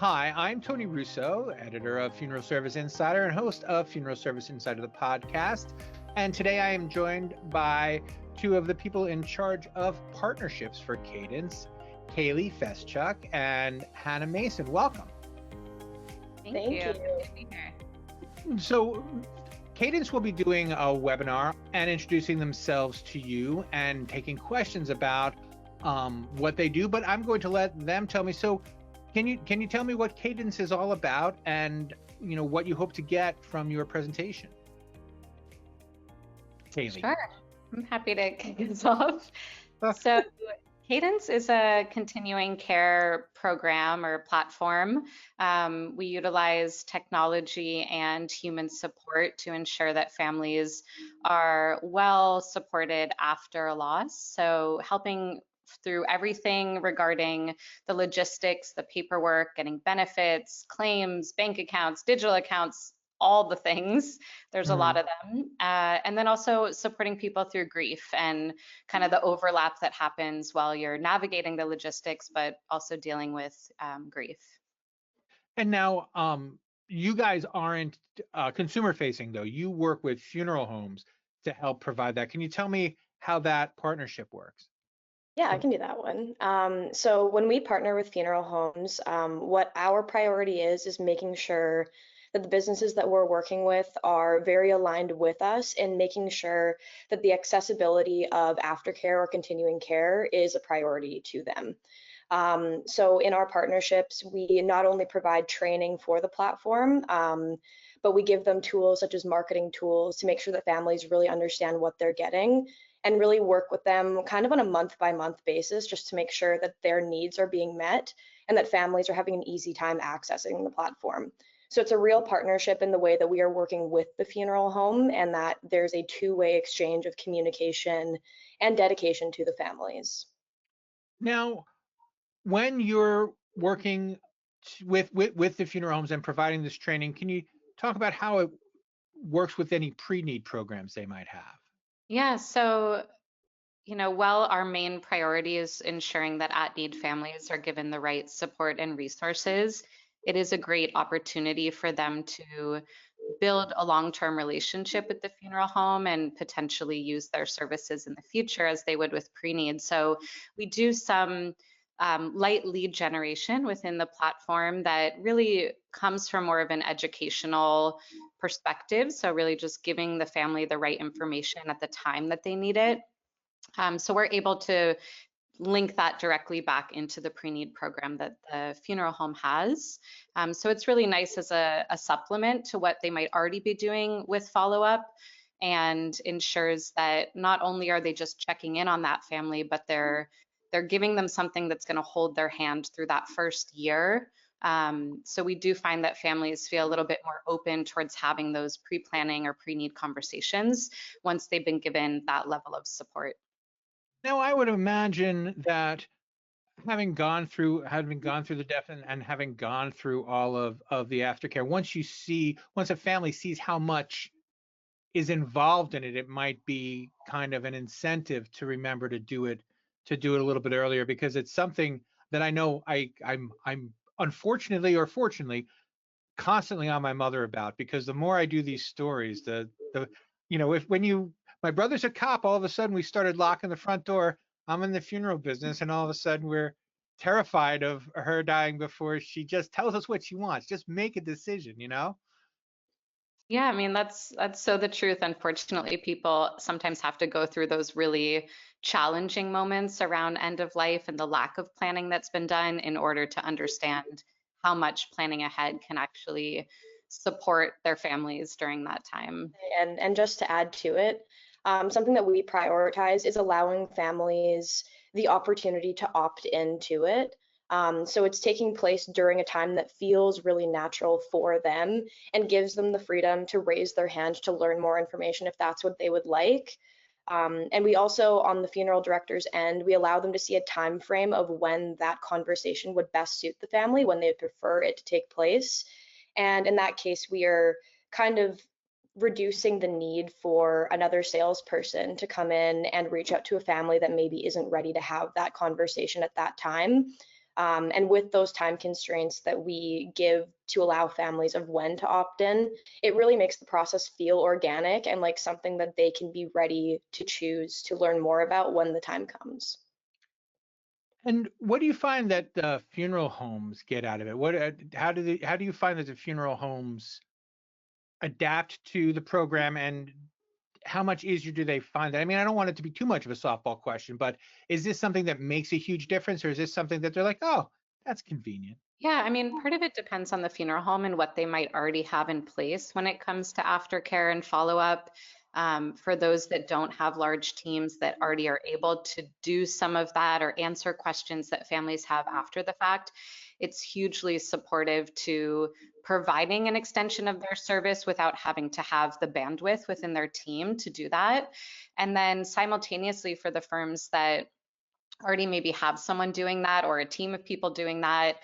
Hi, I'm Tony Russo, editor of Funeral Service Insider and host of Funeral Service Insider, the podcast. And today I am joined by two of the people in charge of partnerships for Cadence, Kayleigh Feschuk and Hannah Mason. Welcome. Thank you. Good to be here. So, Cadence will be doing a webinar and introducing themselves to you and taking questions about what they do, but I'm going to let them tell me. So, can you tell me what Cadence is all about and what you hope to get from your presentation? Kayleigh. Sure, I'm happy to kick us off. So Cadence is a continuing care program or platform. We utilize technology and human support to ensure that families are well supported after a loss. So helping through everything regarding the logistics, the paperwork, getting benefits, claims, bank accounts, digital accounts, all the things. There's a lot of them. And then also supporting people through grief and kind of the overlap that happens while you're navigating the logistics, but also dealing with grief. And now, you guys aren't consumer facing though. You work with funeral homes to help provide that. Can you tell me how that partnership works? Yeah, I can do that one. So when we partner with funeral homes, what our priority is making sure that the businesses that we're working with are very aligned with us in making sure that the accessibility of aftercare or continuing care is a priority to them. So in our partnerships, we not only provide training for the platform, but we give them tools such as marketing tools to make sure that families really understand what they're getting and really work with them kind of on a month-by-month basis just to make sure that their needs are being met and that families are having an easy time accessing the platform. So it's a real partnership in the way that we are working with the funeral home and that there's a two-way exchange of communication and dedication to the families. Now, when you're working with the funeral homes and providing this training, can you talk about how it works with any pre-need programs they might have? Yeah, so while our main priority is ensuring that at-need families are given the right support and resources, it is a great opportunity for them to build a long-term relationship with the funeral home and potentially use their services in the future as they would with pre-need. So we do some light lead generation within the platform that really comes from more of an educational perspective. So really just giving the family the right information at the time that they need it. So we're able to link that directly back into the pre-need program that the funeral home has. So it's really nice as a supplement to what they might already be doing with follow-up and ensures that not only are they just checking in on that family, but they're giving them something that's going to hold their hand through that first year. So we do find that families feel a little bit more open towards having those pre-planning or pre-need conversations once they've been given that level of support. Now, I would imagine that having gone through the death and having gone through all of the aftercare, once a family sees how much is involved in it, it might be kind of an incentive to remember to do it a little bit earlier, because it's something that I know I'm unfortunately or fortunately constantly on my mother about, because the more I do these stories, my brother's a cop, all of a sudden we started locking the front door. I'm in the funeral business, and all of a sudden we're terrified of her dying before she just tells us what she wants. Just make a decision, Yeah, I mean, that's so the truth. Unfortunately, people sometimes have to go through those really challenging moments around end of life and the lack of planning that's been done in order to understand how much planning ahead can actually support their families during that time. And just to add to it, something that we prioritize is allowing families the opportunity to opt into it. So it's taking place during a time that feels really natural for them and gives them the freedom to raise their hand to learn more information if that's what they would like. And we also, on the funeral director's end, we allow them to see a time frame of when that conversation would best suit the family, when they prefer it to take place. And in that case, we are kind of reducing the need for another salesperson to come in and reach out to a family that maybe isn't ready to have that conversation at that time. And with those time constraints that we give to allow families of when to opt in, it really makes the process feel organic and like something that they can be ready to choose to learn more about when the time comes. And what do you find that the funeral homes get out of it? How do you find that the funeral homes adapt to the program, and how much easier do they find that? I mean, I don't want it to be too much of a softball question, but is this something that makes a huge difference, or is this something that they're like, oh, that's convenient? Yeah, I mean, part of it depends on the funeral home and what they might already have in place when it comes to aftercare and follow-up. For those that don't have large teams that already are able to do some of that or answer questions that families have after the fact, it's hugely supportive to providing an extension of their service without having to have the bandwidth within their team to do that. And then simultaneously for the firms that already maybe have someone doing that or a team of people doing that,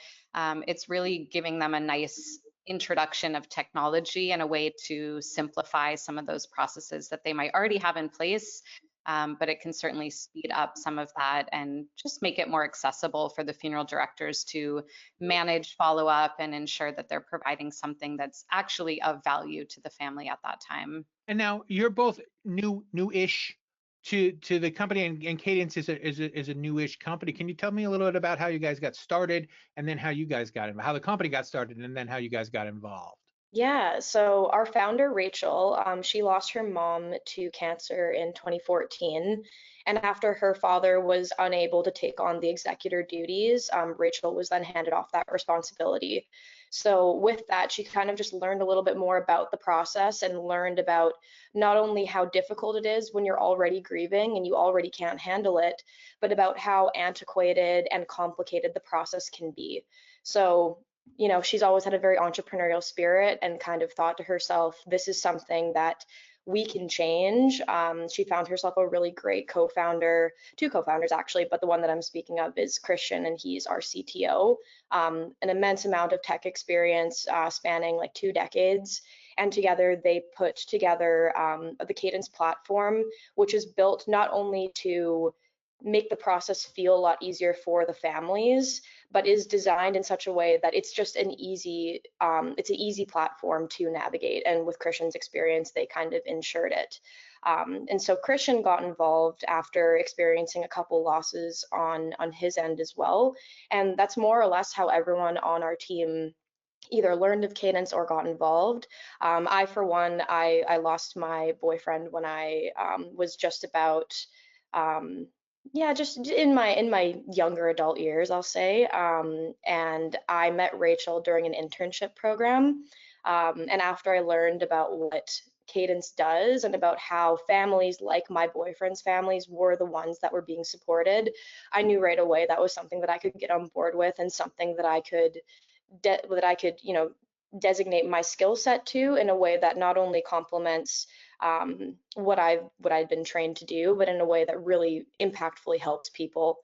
it's really giving them a nice introduction of technology and a way to simplify some of those processes that they might already have in place. But it can certainly speed up some of that and just make it more accessible for the funeral directors to manage follow up and ensure that they're providing something that's actually of value to the family at that time. And now you're both new-ish to the company, and Cadence is a newish company. Can you tell me a little bit about how you guys got started, and then how you guys got involved, how the company got started, and then how you guys got involved? Yeah, so our founder, Rachel, she lost her mom to cancer in 2014. And after her father was unable to take on the executor duties, Rachel was then handed off that responsibility. So with that, she kind of just learned a little bit more about the process and learned about not only how difficult it is when you're already grieving and you already can't handle it, but about how antiquated and complicated the process can be. So she's always had a very entrepreneurial spirit and kind of thought to herself, this is something that we can change. She found herself a really great co-founder, two co-founders actually, but the one that I'm speaking of is Christian, and he's our CTO. An immense amount of tech experience spanning like 2 decades. And together they put together the Cadence platform, which is built not only to make the process feel a lot easier for the families, but is designed in such a way that it's just an easy platform to navigate. And with Christian's experience, they kind of ensured it. And so Christian got involved after experiencing a couple losses on his end as well. And that's more or less how everyone on our team either learned of Cadence or got involved. I, for one, I lost my boyfriend when I was just about yeah, just in my younger adult years, I'll say. And I met Rachel during an internship program. And after I learned about what Cadence does and about how families like my boyfriend's families were the ones that were being supported, I knew right away that was something that I could get on board with and something that I could designate my skill set to in a way that not only complements what I'd been trained to do, but in a way that really impactfully helps people.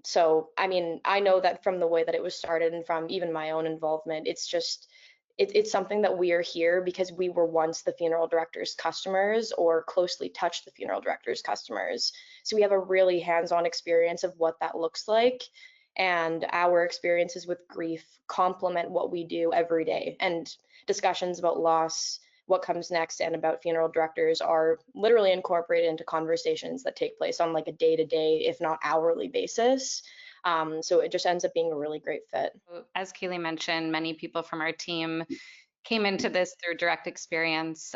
So, I mean, I know that from the way that it was started and from even my own involvement, it's something that we are here because we were once the funeral director's customers or closely touched the funeral director's customers. So we have a really hands-on experience of what that looks like. And our experiences with grief complement what we do every day. And discussions about loss, what comes next, and about funeral directors are literally incorporated into conversations that take place on like a day-to-day, if not hourly basis. So it just ends up being a really great fit. As Kayleigh mentioned, many people from our team came into this through direct experience.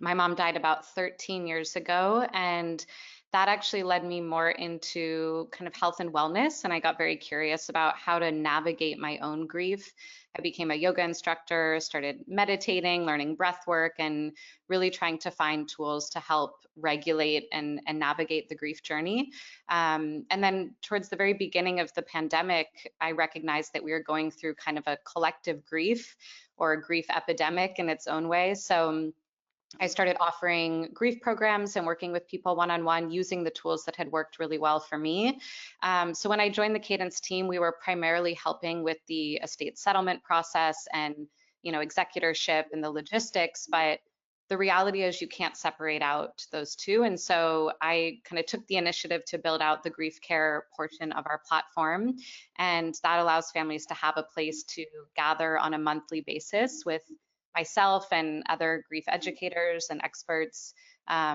My mom died about 13 years ago, and that actually led me more into kind of health and wellness. And I got very curious about how to navigate my own grief. I became a yoga instructor, started meditating, learning breath work, and really trying to find tools to help regulate and navigate the grief journey. And then towards the very beginning of the pandemic, I recognized that we were going through kind of a collective grief or a grief epidemic in its own way. So I started offering grief programs and working with people one-on-one using the tools that had worked really well for me. So when I joined the Cadence team, we were primarily helping with the estate settlement process and executorship and the logistics. But the reality is you can't separate out those two. And so I kind of took the initiative to build out the grief care portion of our platform. And that allows families to have a place to gather on a monthly basis with myself and other grief educators and experts,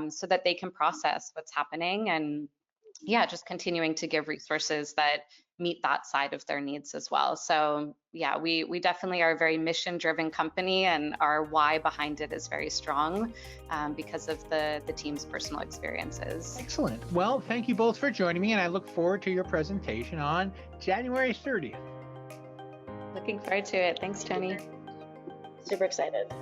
so that they can process what's happening. And yeah, just continuing to give resources that meet that side of their needs as well. So yeah, we definitely are a very mission-driven company, and our why behind it is very strong, because of the team's personal experiences. Excellent. Well, thank you both for joining me, and I look forward to your presentation on January 30th. Looking forward to it. Thanks, Tony. Super excited.